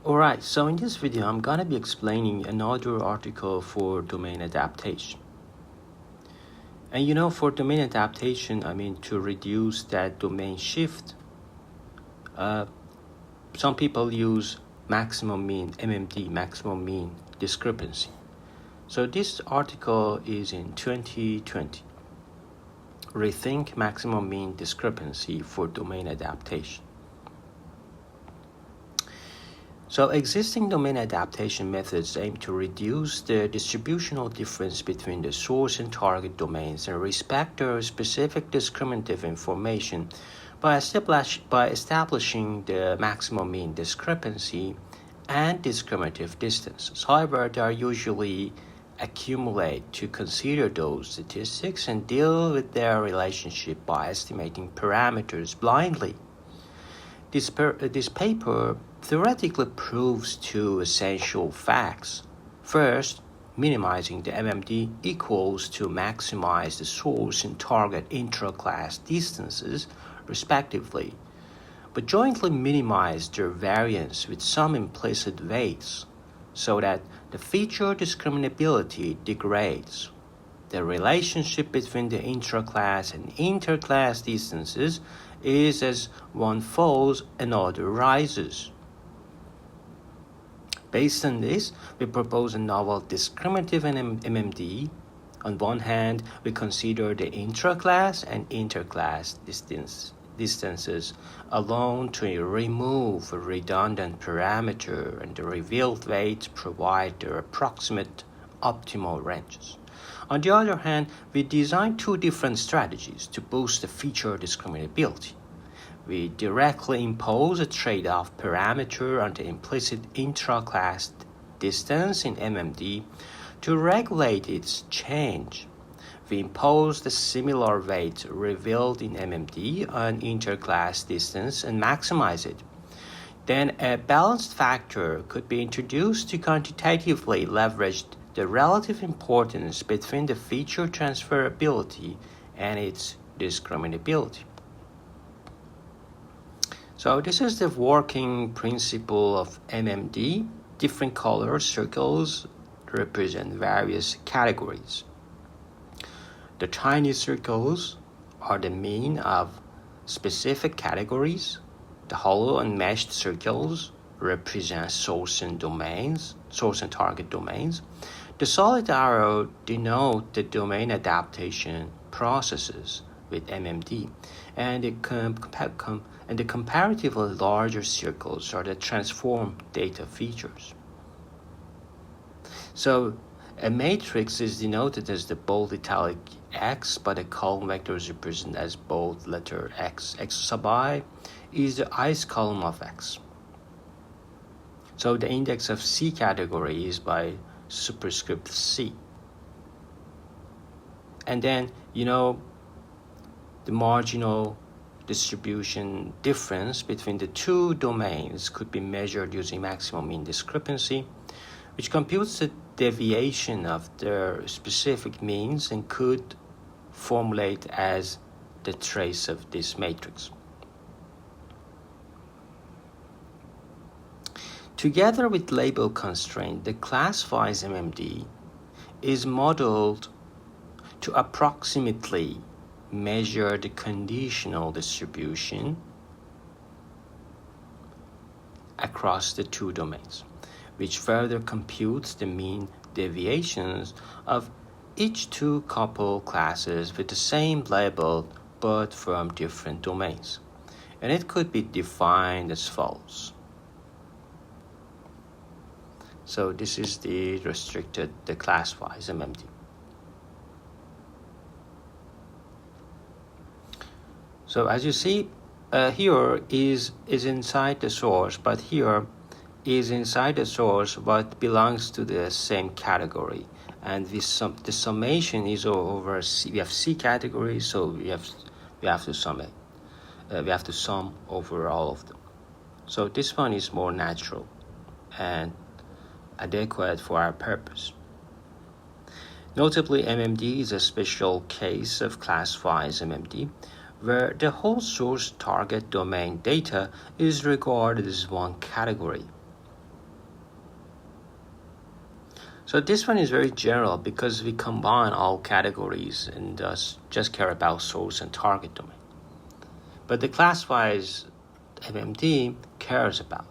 Alright, so in this video, I'm gonna be explaining another article for domain adaptation. And for domain adaptation, to reduce that domain shift, some people use maximum mean, MMD, maximum mean discrepancy. So this article is in 2020. Rethink maximum mean discrepancy for domain adaptation. So existing domain adaptation methods aim to reduce the distributional difference between the source and target domains and respect their specific discriminative information by establishing the maximum mean discrepancy and discriminative distances. However, they are usually accumulate to consider those statistics and deal with their relationship by estimating parameters blindly. This paper theoretically proves two essential facts. First, minimizing the MMD equals to maximize the source and target intra-class distances, respectively, but jointly minimize their variance with some implicit weights, so that the feature discriminability degrades. The relationship between the intra-class and interclass distances is as one falls, another rises. Based on this, we propose a novel discriminative MMD. On one hand, we consider the intra-class and interclass distances alone to remove a redundant parameter, and the revealed weights provide their approximate optimal ranges. On the other hand, we design two different strategies to boost the feature discriminability. We directly impose a trade-off parameter on the implicit intra-class distance in MMD to regulate its change. We impose the similar weight revealed in MMD on interclass distance and maximize it. Then a balanced factor could be introduced to quantitatively leverage the relative importance between the feature transferability and its discriminability. So this is the working principle of MMD. Different color circles represent various categories. The tiny circles are the mean of specific categories. The hollow and meshed circles represent source and target domains. The solid arrow denote the domain adaptation processes with MMD, and the comparatively larger circles are the transformed data features. So a matrix is denoted as the bold italic X, but the column vectors represent as bold letter X. X sub I is the ith column of X. So the index of C category is by superscript C. And then, the marginal distribution difference between the two domains could be measured using maximum mean discrepancy, which computes the deviation of their specific means and could formulate as the trace of this matrix. Together with label constraint, the class-wise MMD is modeled to approximately measure the conditional distribution across the two domains, which further computes the mean deviations of each two couple classes with the same label but from different domains. And it could be defined as follows. So this is the class-wise MMD. So as you see, here is inside the source, but here is inside the source but belongs to the same category. And the summation is over C. We have C category, so we have to sum it. We have to sum over all of them. So this one is more natural and adequate for our purpose. Notably, MMD is a special case of class-wise MMD, where the whole source target domain data is regarded as one category. So this one is very general because we combine all categories and thus just care about source and target domain. But the class-wise MMD cares about.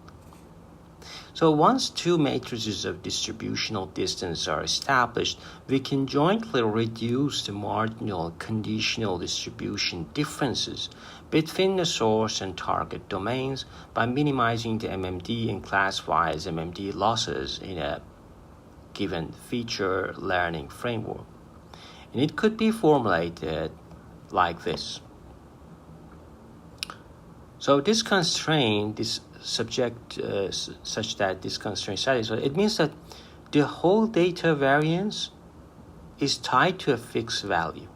So once two matrices of distributional distance are established, we can jointly reduce the marginal conditional distribution differences between the source and target domains by minimizing the MMD and class-wise MMD losses in a given feature learning framework. And it could be formulated like this. So this constraint, this subject such that this constraint satisfies, it means that the whole data variance is tied to a fixed value,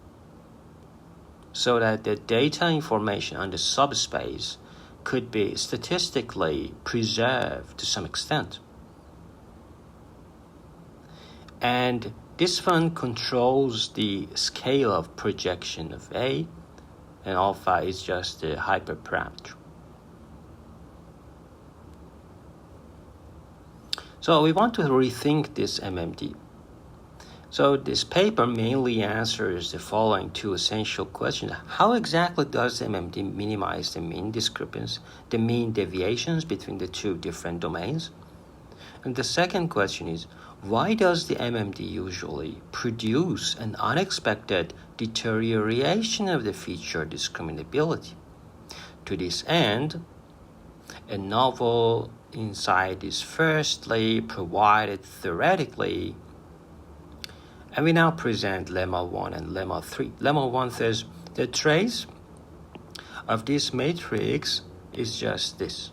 so that the data information on the subspace could be statistically preserved to some extent. And this one controls the scale of projection of A, and alpha is just the hyperparameter. So we want to rethink this MMD. So this paper mainly answers the following two essential questions. How exactly does MMD minimize the mean discrepancy, the mean deviations between the two different domains? And the second question is, why does the MMD usually produce an unexpected deterioration of the feature discriminability? To this end, a novel insight is firstly provided theoretically, and we now present lemma 1 and lemma 3. Lemma 1 says the trace of this matrix is just this.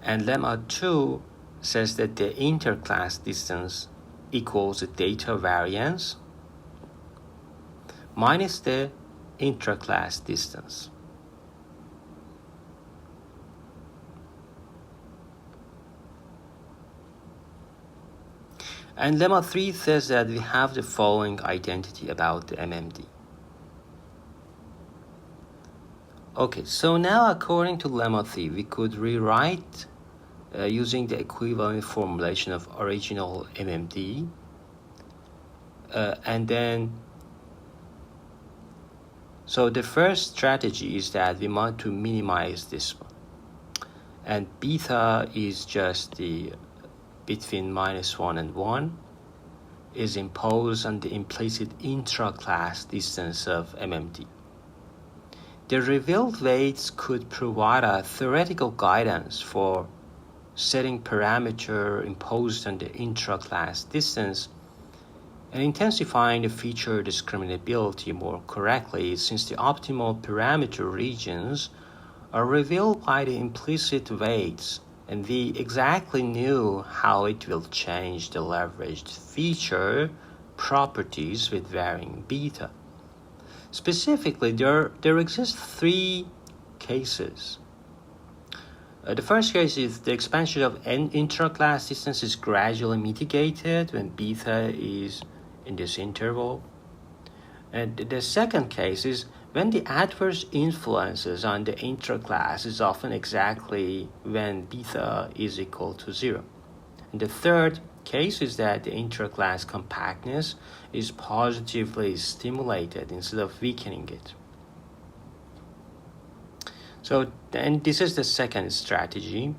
And lemma 2 says that the interclass distance equals the data variance minus the intraclass distance. And lemma 3 says that we have the following identity about the MMD. Okay, so now according to lemma 3, we could rewrite using the equivalent formulation of original MMD, and then so the first strategy is that we want to minimize this one, and beta is just the between -1 and 1 is imposed on the implicit intraclass distance of MMD. The revealed weights could provide a theoretical guidance for setting parameter imposed on the intraclass distance and intensifying the feature discriminability more correctly, since the optimal parameter regions are revealed by the implicit weights, and we exactly knew how it will change the leveraged feature properties with varying beta. Specifically, there exist three cases. The first case is the expansion of intraclass distance is gradually mitigated when beta is in this interval. And the second case is when the adverse influences on the intraclass is often exactly when beta is equal to 0. And the third case is that the intraclass compactness is positively stimulated instead of weakening it. So, and this is the second strategy.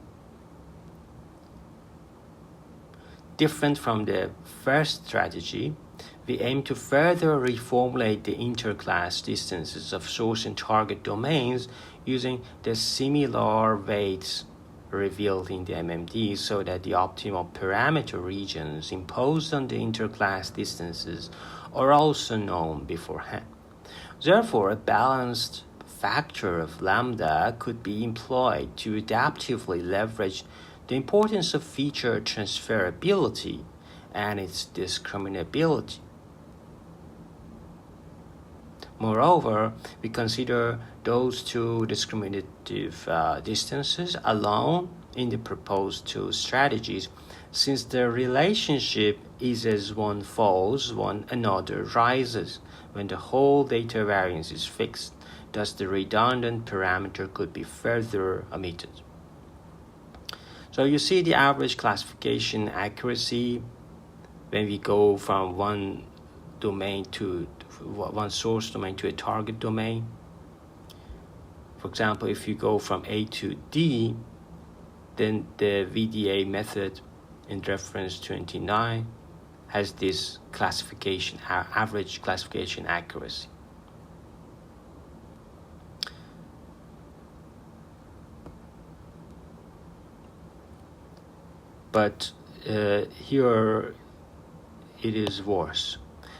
Different from the first strategy, we aim to further reformulate the interclass distances of source and target domains using the similar weights revealed in the MMD, so that the optimal parameter regions imposed on the interclass distances are also known beforehand. Therefore, a balanced factor of lambda could be employed to adaptively leverage the importance of feature transferability and its discriminability. Moreover, we consider those two discriminative distances alone in the proposed two strategies, since the relationship is as one falls, one another rises when the whole data variance is fixed. Thus, the redundant parameter could be further omitted. So you see the average classification accuracy when we go from one domain to one source domain to a target domain. For example, if you go from A to D, then the VDA method in reference 29 has this classification, average classification accuracy. But here it is worse.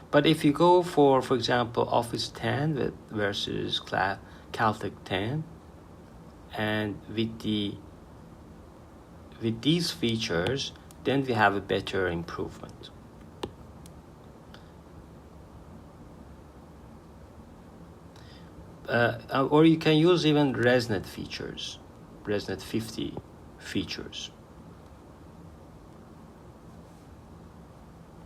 But if you go for example, Office 10 versus Caltech 10, and with these features, then we have a better improvement. Or you can use even ResNet features, ResNet 50 features.